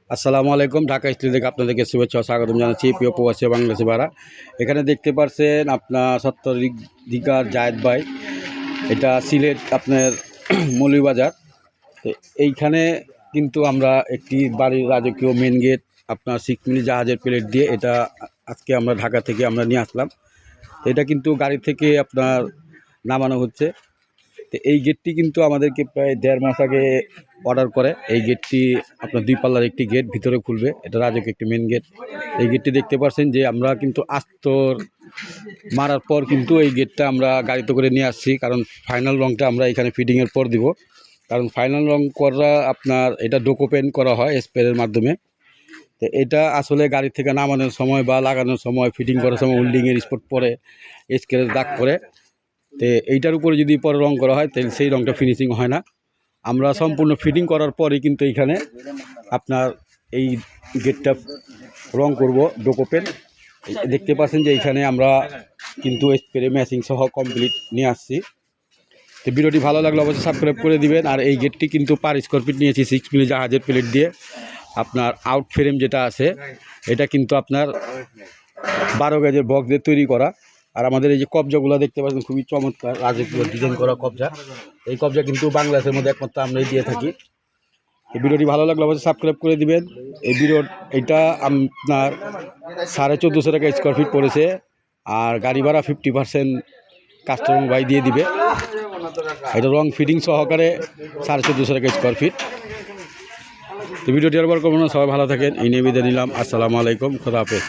আসসালামু আলাইকুম। ঢাকা স্টুডিও থেকে আপনাদেরকে শুভেচ্ছা ও স্বাগতম জানাচ্ছি প্রিয় প্রবাসী ও বাংলাদেশি ভাইরা। এখানে দেখতে পাচ্ছেন আপনার সত্তরিকার জায়েদ ভাই, এটা সিলেট আপনার মৌলভীবাজার। তো এইখানে কিন্তু আমরা একটি বাড়ির রাজকীয় মেন গেট আপনার 6 মিলি জাহাজের প্লেট দিয়ে এটা আজকে আমরা ঢাকা থেকে আমরা নিয়ে আসলাম। এটা কিন্তু গাড়ি থেকে আপনার নামানো হচ্ছে। তো এই গেটটি কিন্তু আমাদেরকে প্রায় 1.5 মাস আগে অর্ডার করে। এই গেটটি আপনার 2 পাল্লার একটি গেট, ভিতরে খুলবে, এটা রাজকীয় একটি মেন গেট। এই গেটটি দেখতে পাচ্ছেন যে আমরা কিন্তু আস্তর মারার পর কিন্তু এই গেটটা আমরা গাড়িতে করে নিয়ে আসছি, কারণ ফাইনাল রংটা আমরা এখানে ফিটিংয়ের পর দিব। কারণ ফাইনাল রং করা আপনার এটা ডোকোপেন করা হয় স্প্রের মাধ্যমে। তো এটা আসলে গাড়ি থেকে নামানোর সময় বা লাগানোর সময় ফিটিং করার সময় হোল্ডিংয়ের স্পট পরে স্ক্র্যাচ দাগ পরে। তো এইটার উপরে যদি পরে রং করা হয় তাহলে সেই রংটা ফিনিশিং হয় না। আমরা সম্পূর্ণ ফিটিং করার পরেই কিন্তু এইখানে আপনার এই গেটটা রং করব ডোকোপেন। দেখতে পাচ্ছেন যে এইখানে আমরা কিন্তু স্প্রে ম্যাচিং সহ কমপ্লিট নিয়ে আসছি। তো ভিডিওটি ভালো লাগলে অবশ্যই সাবস্ক্রাইব করে দিবেন। আর এই গেটটি কিন্তু পার স্কোয়ার ফিট নিয়েছি 6 মিলি জাহাজের প্লেট দিয়ে। আপনার আউট ফ্রেম যেটা আছে এটা কিন্তু আপনার 12 গেজের বক্স দিয়ে তৈরি করা। আর আমাদের এই যে কবজাগুলো দেখতে পাচ্ছেন খুবই চমৎকার রাজকীয় ডিজাইন করা কবজা। এই কবজা কিন্তু বাংলাদেশের মধ্যে একমাত্র আমরাই দিয়ে থাকি। এই ভিডিওটি ভালো লাগলে অবশ্যই সাবস্ক্রাইব করে দিবেন। এইটা আপনার 1450 টাকা স্কোয়ার ফিট পড়েছে। আর গাড়ি ভাড়া 50% কাস্টমার ভাই দিয়ে দিবে। এটা রং ফিটিং সহকারে 1450 টাকা স্কোয়ার ফিট। তো ভিডিওটি আর বার করবো না, সবাই ভালো থাকেন। এই নিয়ে বিদায় নিলাম। আসসালামু আলাইকুম, খোদা হাফেজ।